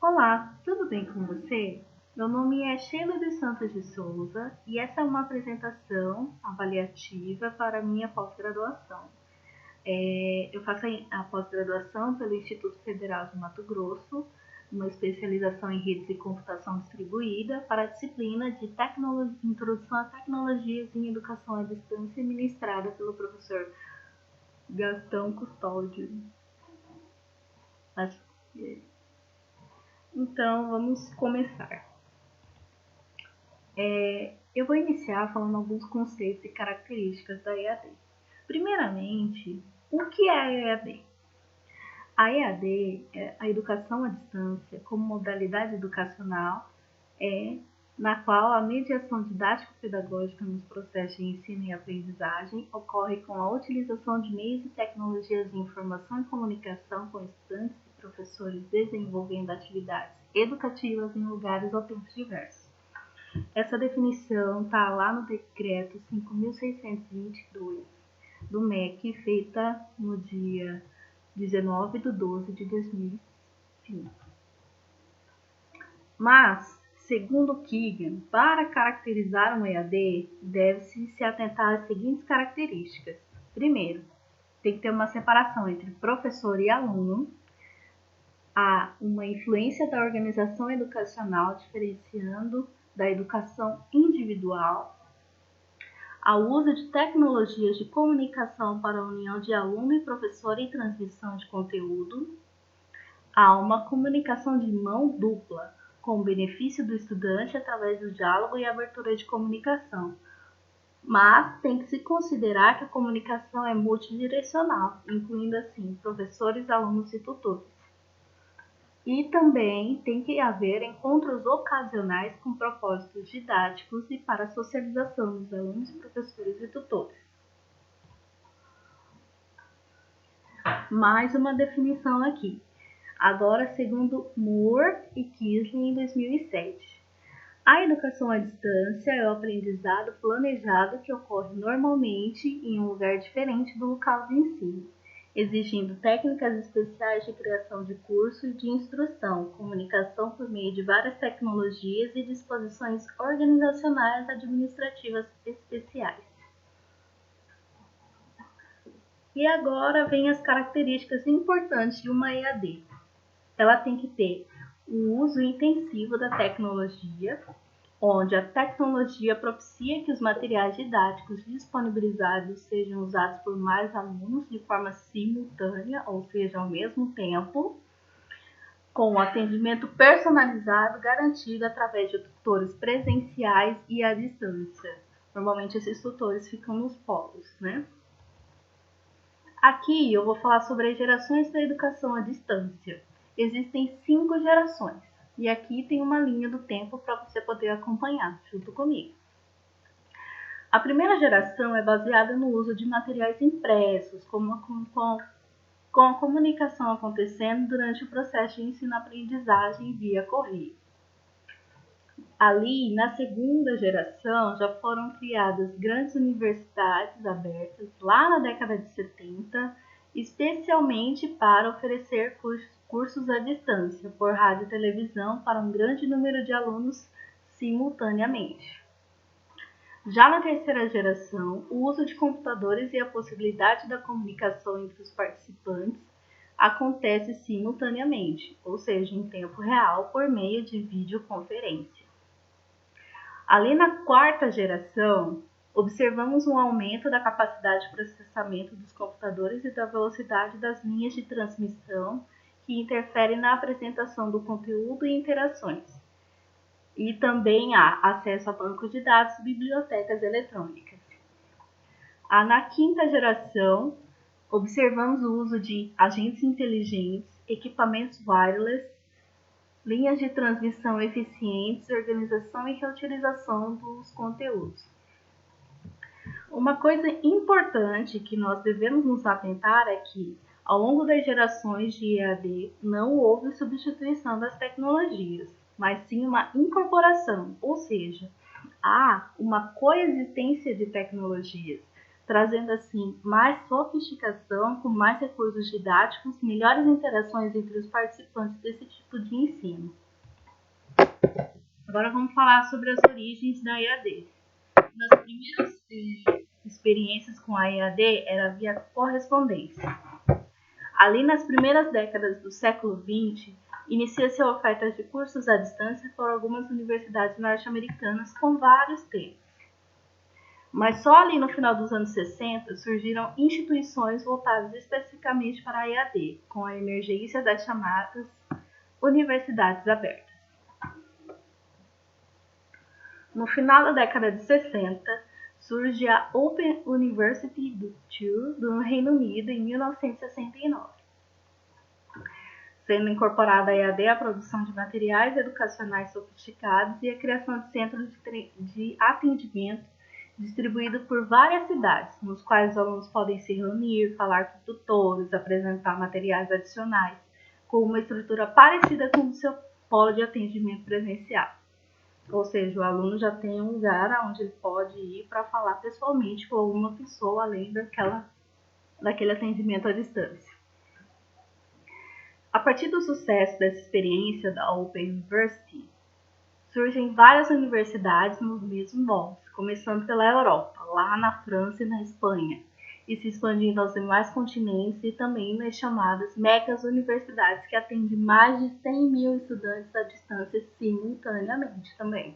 Olá, tudo bem com você? Meu nome é Sheila dos Santos de Souza e essa é uma apresentação avaliativa para a minha pós-graduação. Eu faço a pós-graduação pelo Instituto Federal de Mato Grosso, uma especialização em redes e computação distribuída para a disciplina de Introdução a Tecnologias em Educação à Distância, ministrada pelo professor Gastão Custódio. Então, vamos começar. Eu vou iniciar falando alguns conceitos e características da EAD. Primeiramente, o que é a EAD? A EAD é a educação à distância como modalidade educacional na qual a mediação didático-pedagógica nos processos de ensino e aprendizagem ocorre com a utilização de meios e tecnologias de informação e comunicação com estudantes e professores desenvolvendo atividades educativas em lugares ou tempos diversos. Essa definição está lá no decreto 5.622 do MEC, feita no dia 19/12/2005. Mas, segundo Keegan, para caracterizar um EAD, deve-se se atentar às seguintes características. Primeiro, tem que ter uma separação entre professor e aluno. Há uma influência da organização educacional, diferenciando da educação individual, ao uso de tecnologias de comunicação para a união de aluno e professor e transmissão de conteúdo, há uma comunicação de mão dupla, com o benefício do estudante através do diálogo e abertura de comunicação, mas tem que se considerar que a comunicação é multidirecional, incluindo assim professores, alunos e tutores. E também tem que haver encontros ocasionais com propósitos didáticos e para a socialização dos alunos, professores e tutores. Mais uma definição aqui, agora segundo Moore e Kisley em 2007. A educação à distância é o aprendizado planejado que ocorre normalmente em um lugar diferente do local de ensino, exigindo técnicas especiais de criação de curso e de instrução, comunicação por meio de várias tecnologias e disposições organizacionais administrativas especiais. E agora vem as características importantes de uma EAD. Ela tem que ter o uso intensivo da tecnologia, onde a tecnologia propicia que os materiais didáticos disponibilizados sejam usados por mais alunos de forma simultânea, ou seja, ao mesmo tempo, com o atendimento personalizado garantido através de tutores presenciais e à distância. Normalmente esses tutores ficam nos polos, né? Aqui eu vou falar sobre as gerações da educação à distância. Existem 5 gerações. E aqui tem uma linha do tempo para você poder acompanhar junto comigo. A primeira geração é baseada no uso de materiais impressos, com a comunicação acontecendo durante o processo de ensino-aprendizagem via correio. Ali, na segunda geração, já foram criadas grandes universidades abertas lá na década de 70, especialmente para oferecer cursos à distância, por rádio e televisão, para um grande número de alunos simultaneamente. Já na terceira geração, o uso de computadores e a possibilidade da comunicação entre os participantes acontece simultaneamente, ou seja, em tempo real, por meio de videoconferência. Ali na quarta geração, observamos um aumento da capacidade de processamento dos computadores e da velocidade das linhas de transmissão que interferem na apresentação do conteúdo e interações. E também há acesso a bancos de dados e bibliotecas eletrônicas. Na quinta geração, observamos o uso de agentes inteligentes, equipamentos wireless, linhas de transmissão eficientes, organização e reutilização dos conteúdos. Uma coisa importante que nós devemos nos atentar é que, ao longo das gerações de EAD, não houve substituição das tecnologias, mas sim uma incorporação, ou seja, há uma coexistência de tecnologias, trazendo assim mais sofisticação, com mais recursos didáticos, melhores interações entre os participantes desse tipo de ensino. Agora vamos falar sobre as origens da EAD. Nas primeiras experiências com a EAD era via correspondência. Ali nas primeiras décadas do século XX, inicia-se a oferta de cursos à distância por algumas universidades norte-americanas com vários temas. Mas só ali no final dos anos 60 surgiram instituições voltadas especificamente para a EAD, com a emergência das chamadas universidades abertas. No final da década de 60, surge a Open University do Reino Unido em 1969, sendo incorporada a EAD a produção de materiais educacionais sofisticados e a criação de centros de atendimento distribuídos por várias cidades, nos quais os alunos podem se reunir, falar com tutores, apresentar materiais adicionais, com uma estrutura parecida com o seu polo de atendimento presencial. Ou seja, o aluno já tem um lugar onde ele pode ir para falar pessoalmente com alguma pessoa, além daquele atendimento à distância. A partir do sucesso dessa experiência da Open University, surgem várias universidades nos mesmos moldes, começando pela Europa, lá na França e na Espanha, e se expandindo aos demais continentes e também nas chamadas megas universidades, que atendem mais de 100 mil estudantes à distância simultaneamente também.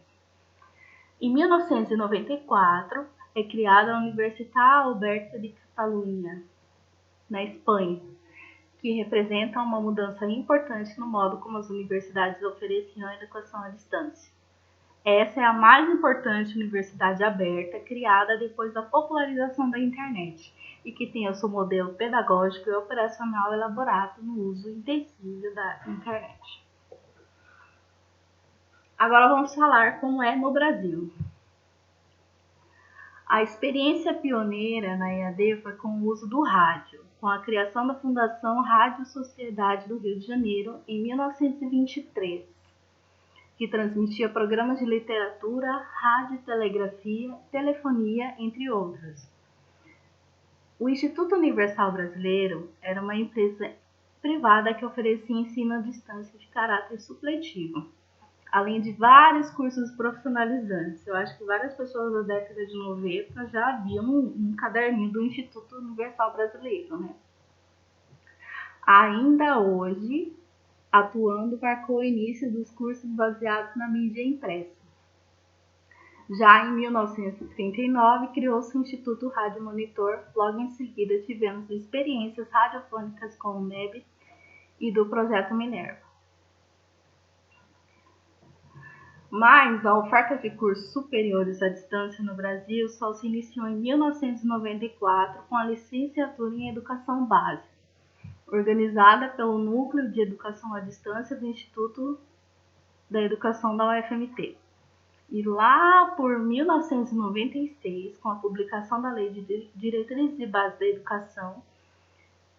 Em 1994, é criada a Universitat Oberta de Catalunha, na Espanha, que representa uma mudança importante no modo como as universidades ofereciam a educação à distância. Essa é a mais importante universidade aberta criada depois da popularização da internet e que tem o seu modelo pedagógico e operacional elaborado no uso intensivo da internet. Agora vamos falar como é no Brasil. A experiência pioneira na EAD foi com o uso do rádio, com a criação da Fundação Rádio Sociedade do Rio de Janeiro em 1923, que transmitia programas de literatura, radiotelegrafia, telefonia, entre outros. O Instituto Universal Brasileiro era uma empresa privada que oferecia ensino à distância de caráter supletivo, além de vários cursos profissionalizantes. Eu acho que várias pessoas da década de 90 já haviam um caderninho do Instituto Universal Brasileiro, né? Ainda hoje, atuando, marcou o início dos cursos baseados na mídia impressa. Já em 1939, criou-se o Instituto Rádio Monitor. Logo em seguida, tivemos experiências radiofônicas com o MEB e do Projeto Minerva. Mas a oferta de cursos superiores à distância no Brasil só se iniciou em 1994 com a licenciatura em Educação Básica, organizada pelo Núcleo de Educação à Distância do Instituto da Educação da UFMT. E lá por 1996, com a publicação da Lei de Diretrizes e Bases da Educação,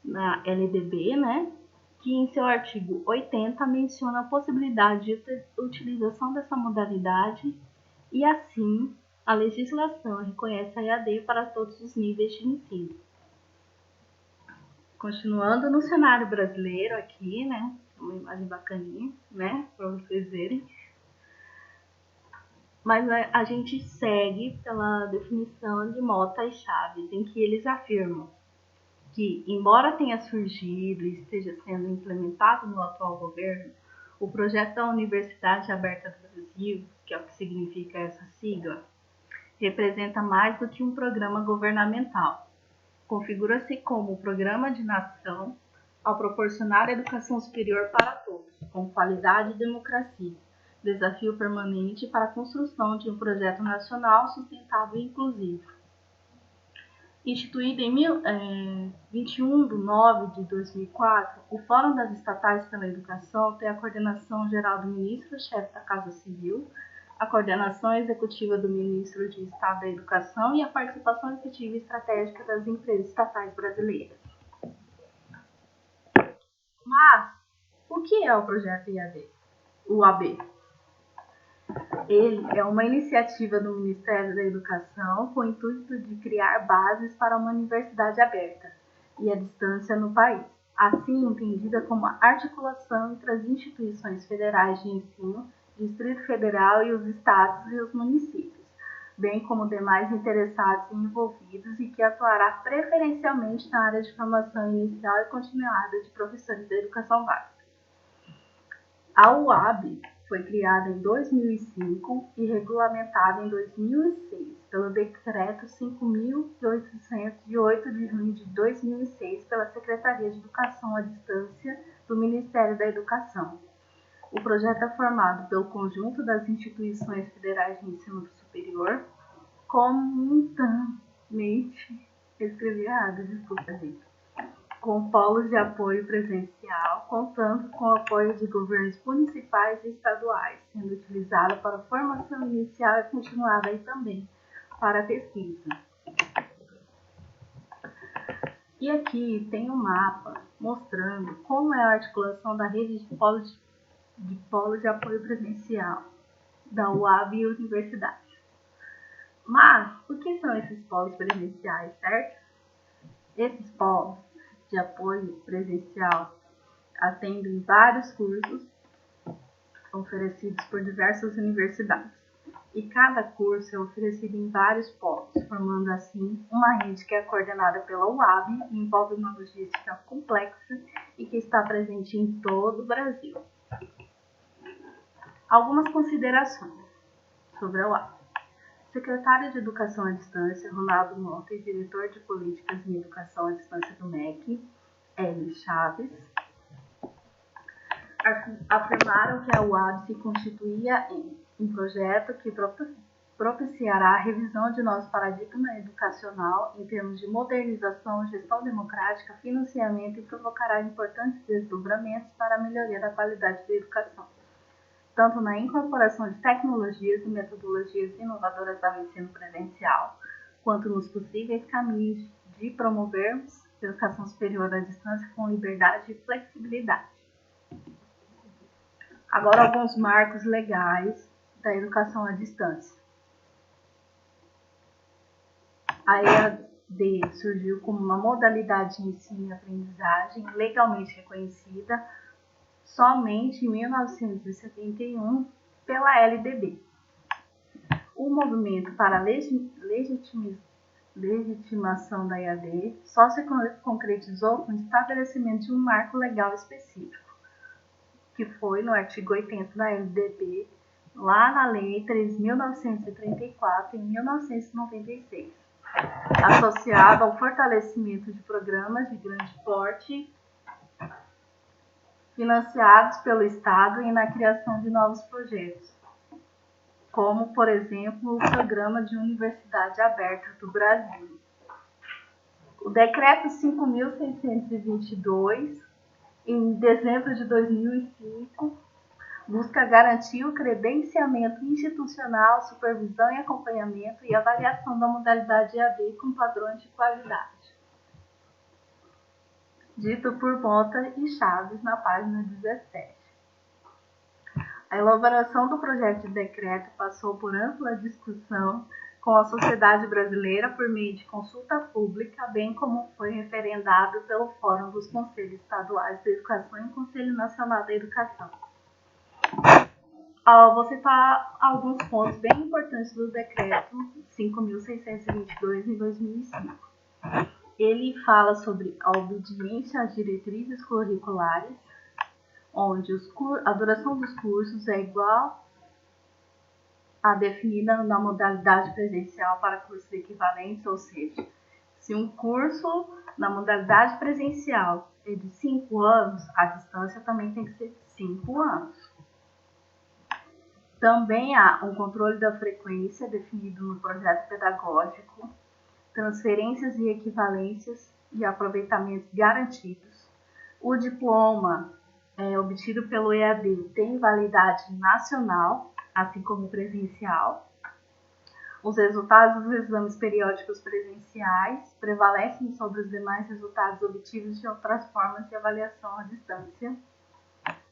na LDB, né, que em seu artigo 80 menciona a possibilidade de utilização dessa modalidade e, assim, a legislação reconhece a EAD para todos os níveis de ensino. Continuando no cenário brasileiro aqui, né, uma imagem bacaninha, né, para vocês verem. Mas a gente segue pela definição de Mota e Chaves, em que eles afirmam que, embora tenha surgido e esteja sendo implementado no atual governo, o projeto da Universidade Aberta do Brasil, que é o que significa essa sigla, representa mais do que um programa governamental. Configura-se como um programa de nação ao proporcionar educação superior para todos, com qualidade e democracia. Desafio permanente para a construção de um projeto nacional sustentável e inclusivo. Instituído em 21 de 9 de 2004, o Fórum das Estatais pela Educação tem a coordenação geral do ministro-chefe da Casa Civil, a coordenação executiva do ministro de Estado da Educação e a participação efetiva e estratégica das empresas estatais brasileiras. Mas, o que é o projeto IAD? O AB? Ele é uma iniciativa do Ministério da Educação com o intuito de criar bases para uma universidade aberta e à distância no país, assim entendida como a articulação entre as instituições federais de ensino Distrito Federal e os estados e os municípios, bem como demais interessados e envolvidos, e que atuará preferencialmente na área de formação inicial e continuada de professores da educação básica. A UAB foi criada em 2005 e regulamentada em 2006 pelo Decreto 5.808 de junho de 2006 pela Secretaria de Educação à Distância do Ministério da Educação. O projeto é formado pelo conjunto das instituições federais de ensino superior, com polos de apoio presencial, contando com o apoio de governos municipais e estaduais, sendo utilizado para formação inicial e continuada e também para pesquisa. E aqui tem um mapa mostrando como é a articulação da rede de polos de apoio presencial da UAB e universidade. Mas, o que são esses polos presenciais, certo? Esses polos de apoio presencial atendem vários cursos oferecidos por diversas universidades. E cada curso é oferecido em vários polos, formando assim uma rede que é coordenada pela UAB e envolve uma logística complexa e que está presente em todo o Brasil. Algumas considerações sobre a UAB. Secretário de Educação à Distância, Ronaldo Mota, e diretor de Políticas em Educação à Distância do MEC, Hélio Chaves, afirmaram que a UAB se constituía em um projeto que propiciará a revisão de nosso paradigma educacional em termos de modernização, gestão democrática, financiamento e provocará importantes desdobramentos para a melhoria da qualidade da educação, tanto na incorporação de tecnologias e metodologias inovadoras ao ensino presencial, quanto nos possíveis caminhos de promovermos a educação superior à distância com liberdade e flexibilidade. Agora, alguns marcos legais da educação à distância. A EAD surgiu como uma modalidade de ensino e aprendizagem legalmente reconhecida somente em 1971 pela LDB. O movimento para a legitimação da EAD só se concretizou com o estabelecimento de um marco legal específico, que foi no artigo 80 da LDB, lá na Lei 3.934, em 1996, associado ao fortalecimento de programas de grande porte financiados pelo Estado e na criação de novos projetos, como, por exemplo, o Programa de Universidade Aberta do Brasil. O Decreto 5.622, em dezembro de 2005, busca garantir o credenciamento institucional, supervisão e acompanhamento e avaliação da modalidade EAD com padrões de qualidade. Dito por Mota e Chaves na página 17. A elaboração do projeto de decreto passou por ampla discussão com a sociedade brasileira por meio de consulta pública, bem como foi referendado pelo Fórum dos Conselhos Estaduais de Educação e Conselho Nacional da Educação. Vou citar alguns pontos bem importantes do decreto 5.622 em 2005. Ele fala sobre a obediência às diretrizes curriculares, onde a duração dos cursos é igual à definida na modalidade presencial para cursos equivalentes, ou seja, se um curso na modalidade presencial é de 5 anos, a distância também tem que ser 5 anos. Também há um controle da frequência definido no projeto pedagógico, transferências e equivalências e aproveitamentos garantidos. O diploma obtido pelo EAD tem validade nacional, assim como presencial. Os resultados dos exames periódicos presenciais prevalecem sobre os demais resultados obtidos de outras formas de avaliação à distância.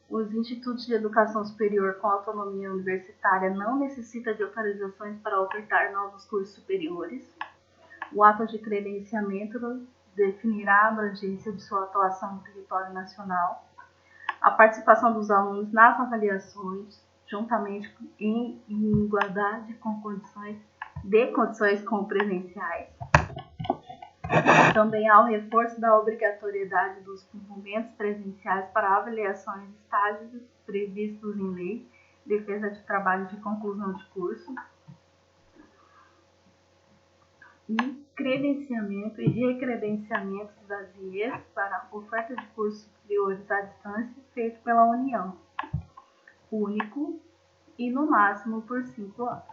Os institutos de educação superior com autonomia universitária não necessitam de autorizações para ofertar novos cursos superiores. O ato de credenciamento definirá a abrangência de sua atuação no território nacional. A participação dos alunos nas avaliações juntamente em igualdade com condições com presenciais. Também há o reforço da obrigatoriedade dos momentos presenciais para avaliações de estágios previstos em lei, defesa de trabalho de conclusão de curso, e credenciamento e recredenciamento das IEs para oferta de cursos superiores à distância feito pela União, único e no máximo por 5 anos.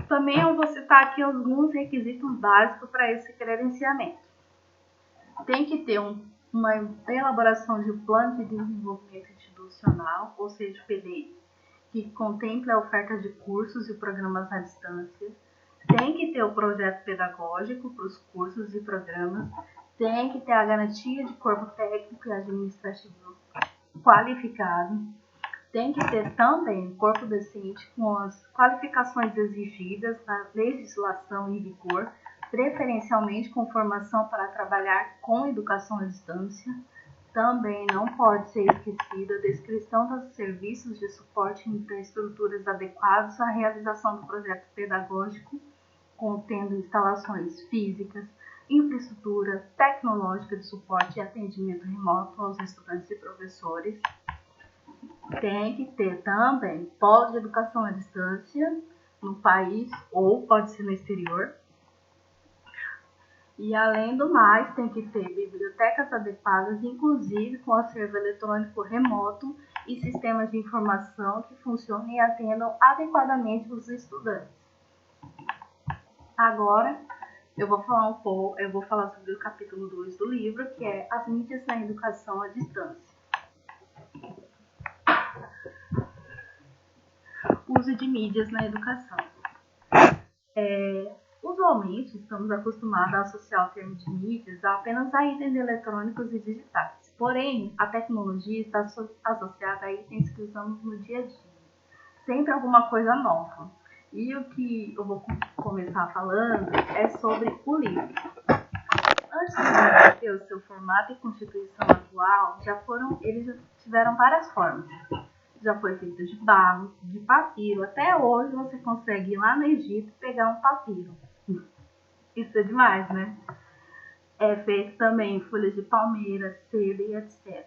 Também eu vou citar aqui alguns requisitos básicos para esse credenciamento. Tem que ter uma elaboração de plano de desenvolvimento institucional, ou seja, PDI, que contemple a oferta de cursos e programas à distância. Tem que ter o projeto pedagógico para os cursos e programas. Tem que ter a garantia de corpo técnico e administrativo qualificado. Tem que ter também corpo docente com as qualificações exigidas na legislação em vigor, preferencialmente com formação para trabalhar com educação à distância. Também não pode ser esquecida a descrição dos serviços de suporte e infraestruturas adequados à realização do projeto pedagógico, contendo instalações físicas, infraestrutura tecnológica de suporte e atendimento remoto aos estudantes e professores. Tem que ter também polo de educação à distância no país ou pode ser no exterior. E além do mais, tem que ter bibliotecas adequadas, inclusive com acervo eletrônico remoto e sistemas de informação que funcionem e atendam adequadamente os estudantes. Agora, eu vou falar sobre o capítulo 2 do livro, que é as mídias na educação à distância. Uso de mídias na educação. Usualmente, estamos acostumados a associar o termo de mídias apenas a itens eletrônicos e digitais. Porém, a tecnologia está associada a itens que usamos no dia a dia. Sempre alguma coisa nova. E o que eu vou começar falando é sobre o livro. Antes do livro ter o seu formato e constituição atual, eles já tiveram várias formas. Já foi feito de barro, de papiro. Até hoje você consegue ir lá no Egito e pegar um papiro. Isso é demais, né? É feito também em folhas de palmeira, seda e etc.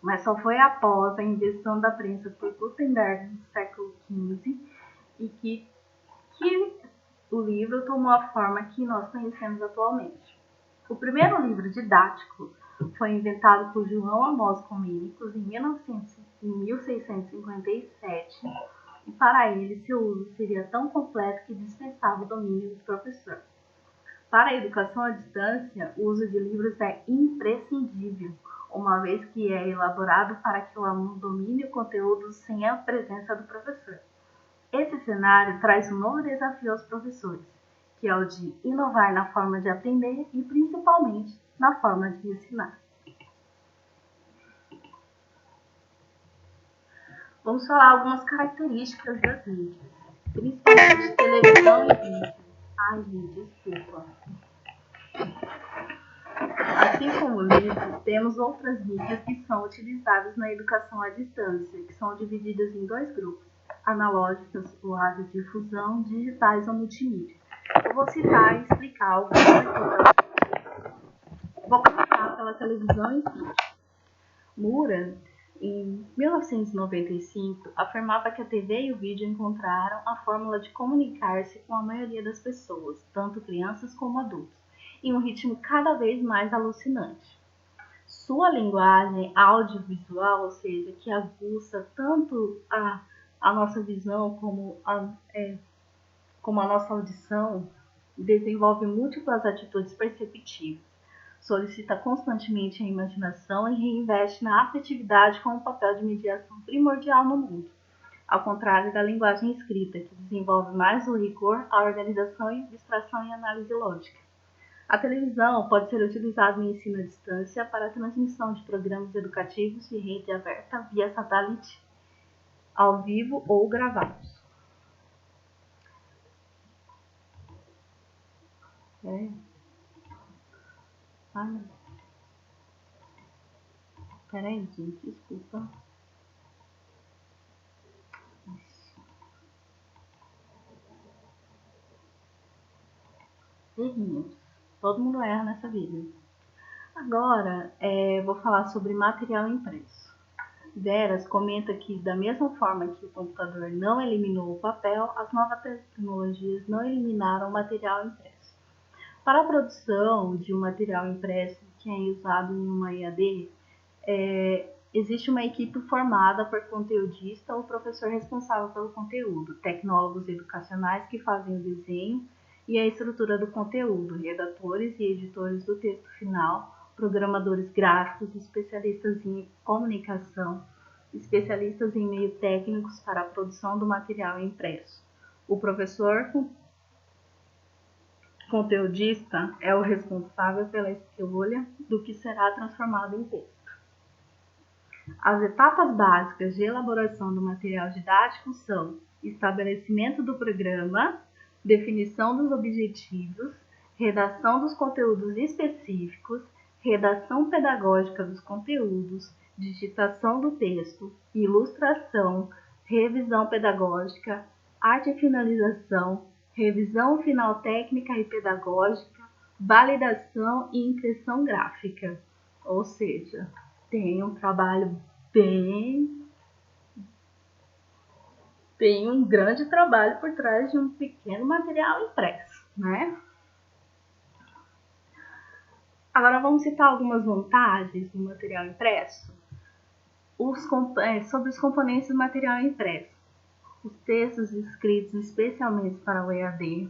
Mas só foi após a invenção da prensa por Gutenberg no século XV e que o livro tomou a forma que nós conhecemos atualmente. O primeiro livro didático foi inventado por João Amós Comínicos em 1657 e para ele seu uso seria tão completo que dispensava o domínio do professor. Para a educação à distância, o uso de livros é imprescindível, uma vez que é elaborado para que o aluno domine o conteúdo sem a presença do professor. Esse cenário traz um novo desafio aos professores, que é o de inovar na forma de aprender e principalmente na forma de ensinar. Vamos falar algumas características das mídias, principalmente televisão e vídeo. Ai, gente, desculpa. Assim como o livro, temos outras mídias que são utilizadas na educação à distância, que são divididas em 2 grupos, analógicas ou radiodifusão, digitais ou multimídia. Eu vou citar e explicar algumas aqui. Vou começar pela televisão e vídeo. Moore, em 1995, afirmava que a TV e o vídeo encontraram a fórmula de comunicar-se com a maioria das pessoas, tanto crianças como adultos, em um ritmo cada vez mais alucinante. Sua linguagem audiovisual, ou seja, que aguça tanto a nossa visão como a nossa audição, desenvolve múltiplas atitudes perceptivas, solicita constantemente a imaginação e reinveste na afetividade como papel de mediação primordial no mundo, ao contrário da linguagem escrita, que desenvolve mais o rigor, a organização e abstração e análise lógica. A televisão pode ser utilizada no ensino à distância para a transmissão de programas educativos de rede aberta via satélite, ao vivo ou gravados. Peraí, gente, desculpa. Errinhos. Todo mundo erra nessa vida. Agora, vou falar sobre material impresso. Veras comenta que, da mesma forma que o computador não eliminou o papel, as novas tecnologias não eliminaram o material impresso. Para a produção de um material impresso que é usado em uma EAD, existe uma equipe formada por conteudista ou professor responsável pelo conteúdo, tecnólogos educacionais que fazem o desenho e a estrutura do conteúdo, redatores e editores do texto final, programadores gráficos, especialistas em comunicação, especialistas em meio técnicos para a produção do material impresso. O professor conteudista é o responsável pela escolha do que será transformado em texto. As etapas básicas de elaboração do material didático são estabelecimento do programa, definição dos objetivos, redação dos conteúdos específicos, redação pedagógica dos conteúdos, digitação do texto, ilustração, revisão pedagógica, arte e finalização, revisão final técnica e pedagógica, validação e impressão gráfica. Ou seja, tem um trabalho tem um grande trabalho por trás de um pequeno material impresso, né? Agora vamos citar algumas vantagens do material impresso. Sobre os componentes do material impresso. Os textos escritos especialmente para o EAD,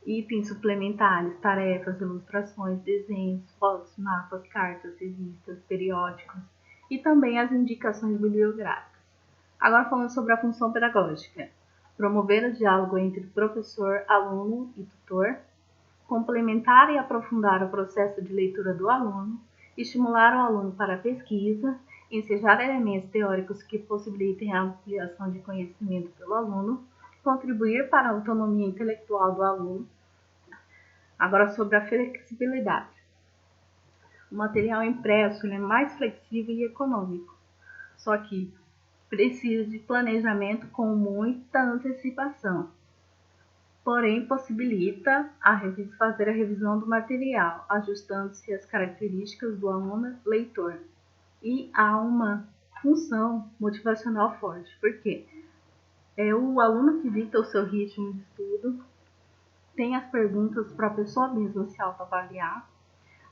itens suplementares, tarefas, ilustrações, desenhos, fotos, mapas, cartas, revistas, periódicos e também as indicações bibliográficas. Agora falando sobre a função pedagógica. Promover o diálogo entre professor, aluno e tutor, complementar e aprofundar o processo de leitura do aluno, estimular o aluno para a pesquisa, ensejar elementos teóricos que possibilitem a ampliação de conhecimento pelo aluno, contribuir para a autonomia intelectual do aluno. Agora sobre a flexibilidade. O material impresso é mais flexível e econômico, só que precisa de planejamento com muita antecipação. Porém, possibilita fazer a revisão do material, ajustando-se às características do aluno leitor. E há uma função motivacional forte, porque é o aluno que dita o seu ritmo de estudo, tem as perguntas para a pessoa mesma se autoavaliar,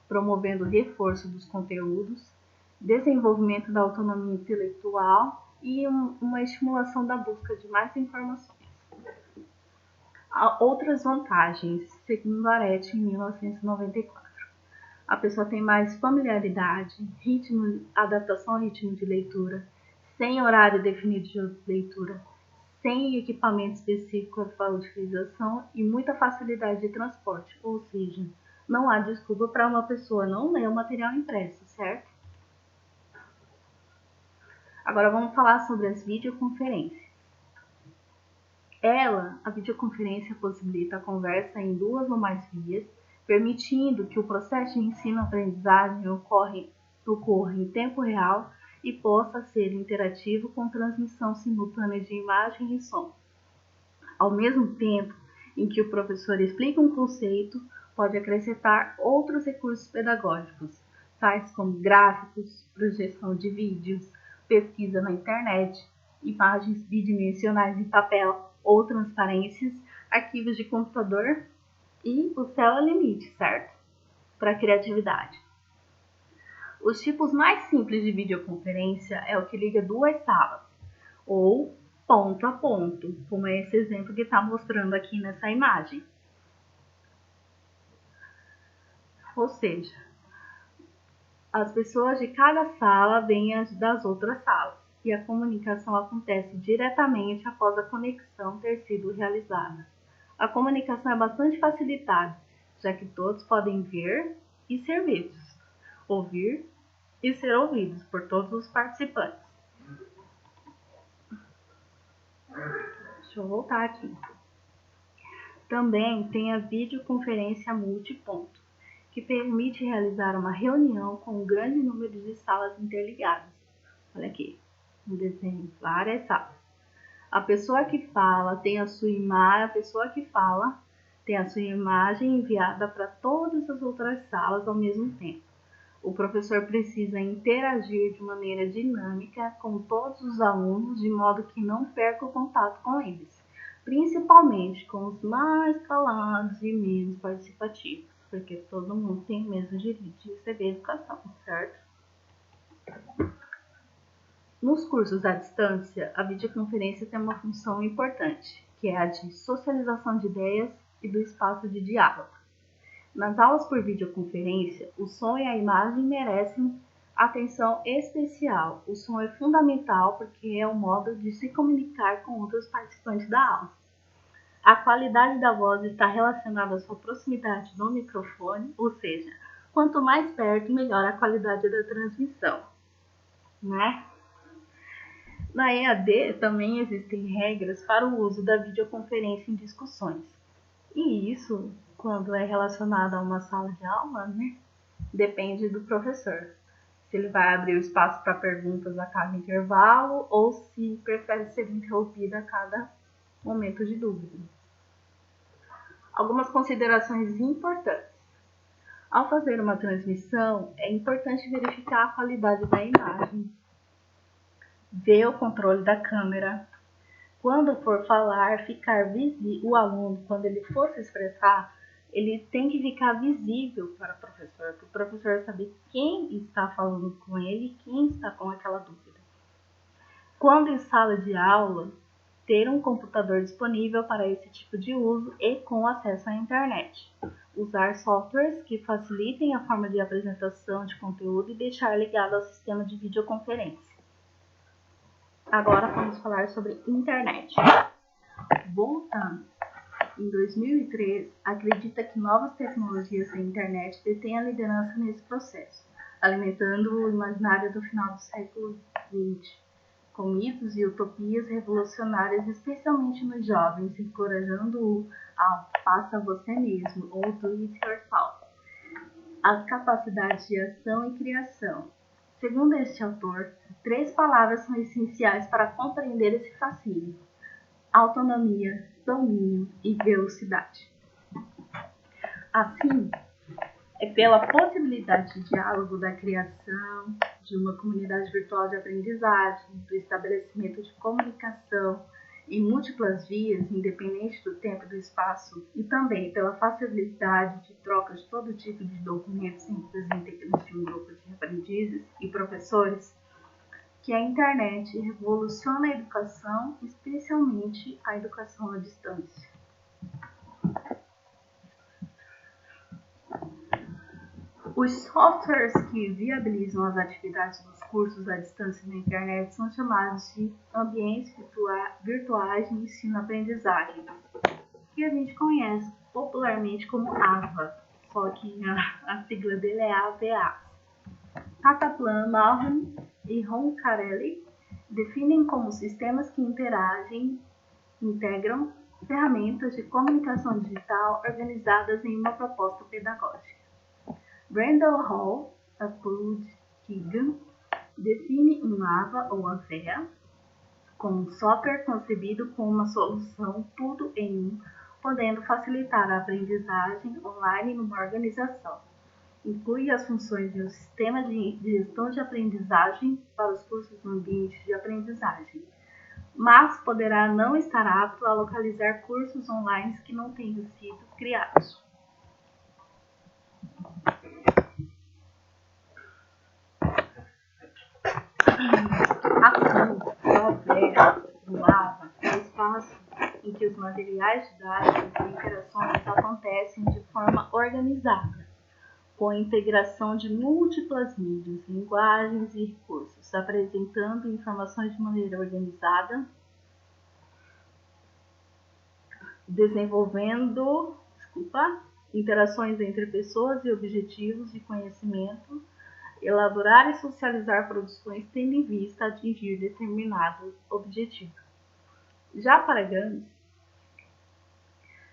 promovendo o reforço dos conteúdos, desenvolvimento da autonomia intelectual e uma estimulação da busca de mais informações. Há outras vantagens, segundo Arete em 1994. A pessoa tem mais familiaridade, adaptação ao ritmo de leitura, sem horário definido de leitura, sem equipamento específico para a utilização e muita facilidade de transporte, ou seja, não há desculpa para uma pessoa não ler o material impresso, certo? Agora vamos falar sobre as videoconferências. A videoconferência possibilita a conversa em 2 ou mais vias, permitindo que o processo de ensino-aprendizagem ocorra em tempo real e possa ser interativo com transmissão simultânea de imagem e som. Ao mesmo tempo em que o professor explica um conceito, pode acrescentar outros recursos pedagógicos, tais como gráficos, projeção de vídeos, pesquisa na internet, imagens bidimensionais em papel ou transparências, arquivos de computador e o céu é o limite, certo? Para a criatividade. Os tipos mais simples de videoconferência é o que liga 2 salas, ou ponto a ponto, como é esse exemplo que está mostrando aqui nessa imagem. Ou seja, as pessoas de cada sala vêm das outras salas e a comunicação acontece diretamente após a conexão ter sido realizada. A comunicação é bastante facilitada, já que todos podem ver e ser vistos, ouvir e ser ouvidos por todos os participantes. Deixa eu voltar aqui. Também tem a videoconferência multiponto, que permite realizar uma reunião com um grande número de salas interligadas. Olha aqui, um desenho, várias salas. A pessoa que fala tem a sua imagem, a pessoa que fala tem a sua imagem enviada para todas as outras salas ao mesmo tempo. O professor precisa interagir de maneira dinâmica com todos os alunos, de modo que não perca o contato com eles, principalmente com os mais calados e menos participativos, porque todo mundo tem o mesmo direito de receber educação, certo? Nos cursos à distância, a videoconferência tem uma função importante, que é a de socialização de ideias e do espaço de diálogo. Nas aulas por videoconferência, o som e a imagem merecem atenção especial. O som é fundamental porque é o modo de se comunicar com outros participantes da aula. A qualidade da voz está relacionada à sua proximidade no microfone, ou seja, quanto mais perto, melhor a qualidade da transmissão, né? Na EAD também existem regras para o uso da videoconferência em discussões. E isso, quando é relacionado a uma sala de aula, né, depende do professor. Se ele vai abrir o espaço para perguntas a cada intervalo ou se prefere ser interrompido a cada momento de dúvida. Algumas considerações importantes. Ao fazer uma transmissão, é importante verificar a qualidade da imagem, ver o controle da câmera. Quando for falar, ficar visível, o aluno, quando ele for se expressar, ele tem que ficar visível para o professor saber quem está falando com ele, quem está com aquela dúvida. Quando em sala de aula, ter um computador disponível para esse tipo de uso e com acesso à internet. Usar softwares que facilitem a forma de apresentação de conteúdo e deixar ligado ao sistema de videoconferência. Agora vamos falar sobre internet. Voltando, em 2003, acredita que novas tecnologias da internet detêm a liderança nesse processo, alimentando o imaginário do final do século XX, com mitos e utopias revolucionárias, especialmente nos jovens, encorajando-o ao faça você mesmo, ou do it yourself. As capacidades de ação e criação. Segundo este autor, 3 palavras são essenciais para compreender esse fascínio: autonomia, domínio e velocidade. Assim, é pela possibilidade de diálogo, da criação de uma comunidade virtual de aprendizagem, do estabelecimento de comunicação em múltiplas vias, independente do tempo e do espaço, e também pela facilidade de troca de todo tipo de documentos entre os integrantes de um grupo de aprendizes e professores, que a internet revoluciona a educação, especialmente a educação à distância. Os softwares que viabilizam as atividades dos cursos à distância na internet são chamados de ambientes virtuais de ensino-aprendizagem, que a gente conhece popularmente como AVA, só que a sigla dele é AVA. Cataplan, Malvern e Roncarelli definem como sistemas que integram ferramentas de comunicação digital organizadas em uma proposta pedagógica. Randall Hall, Apud Keegan, define um AVA ou AVEA como um software concebido com uma solução tudo em um, podendo facilitar a aprendizagem online numa organização. Inclui as funções de um sistema de gestão de aprendizagem para os cursos no ambiente de aprendizagem, mas poderá não estar apto a localizar cursos online que não tenham sido criados. Assim, o AVEA, o AVA, é o espaço em que os materiais didáticos e interações acontecem de forma organizada, com a integração de múltiplas mídias, linguagens e recursos, apresentando informações de maneira organizada, desenvolvendo interações entre pessoas e objetivos de conhecimento, elaborar e socializar produções tendo em vista atingir determinado objetivo. Já para Gramsci,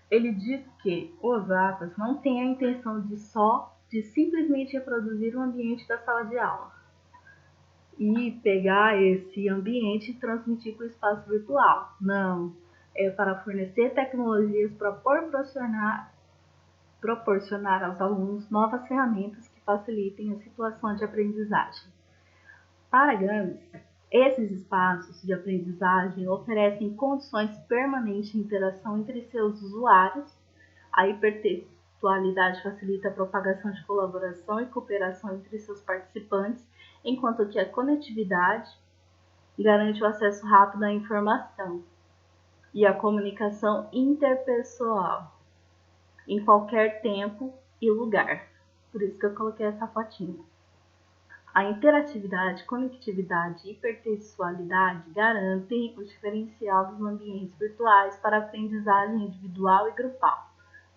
ele diz que os AVAs não têm a intenção de simplesmente reproduzir o ambiente da sala de aula e pegar esse ambiente e transmitir para o espaço virtual. Não, para fornecer tecnologias para proporcionar aos alunos novas ferramentas que facilitem a situação de aprendizagem. Para Games, esses espaços de aprendizagem oferecem condições permanentes de interação entre seus usuários. A hipertextualidade facilita a propagação de colaboração e cooperação entre seus participantes, enquanto que a conectividade garante o acesso rápido à informação e a comunicação interpessoal em qualquer tempo e lugar. Por isso que eu coloquei essa fotinha. A interatividade, conectividade e hipertextualidade garantem o diferencial dos ambientes virtuais para aprendizagem individual e grupal.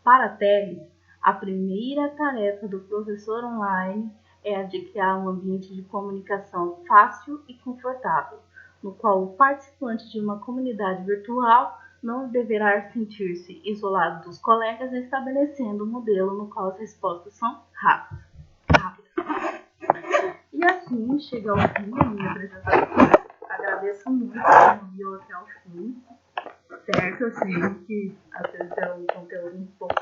Para Teles, a primeira tarefa do professor online é a de criar um ambiente de comunicação fácil e confortável, no qual o participante de uma comunidade virtual não deverá sentir-se isolado dos colegas, estabelecendo um modelo no qual as respostas são rápidas. E assim chega ao fim a minha apresentação. Agradeço muito quem ouviu até o fim, certo? Eu sei que às vezes é um conteúdo um pouco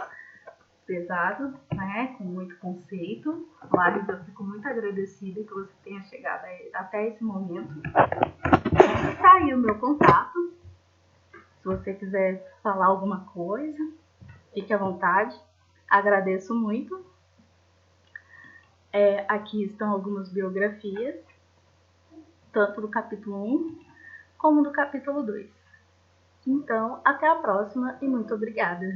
pesado, né? Com muito conceito, mas eu fico muito agradecida que você tenha chegado até esse momento. Tá aí o meu contato. Se você quiser falar alguma coisa, fique à vontade. Agradeço muito. Aqui estão algumas biografias, tanto do capítulo 1 como do capítulo 2. Então, até a próxima e muito obrigada!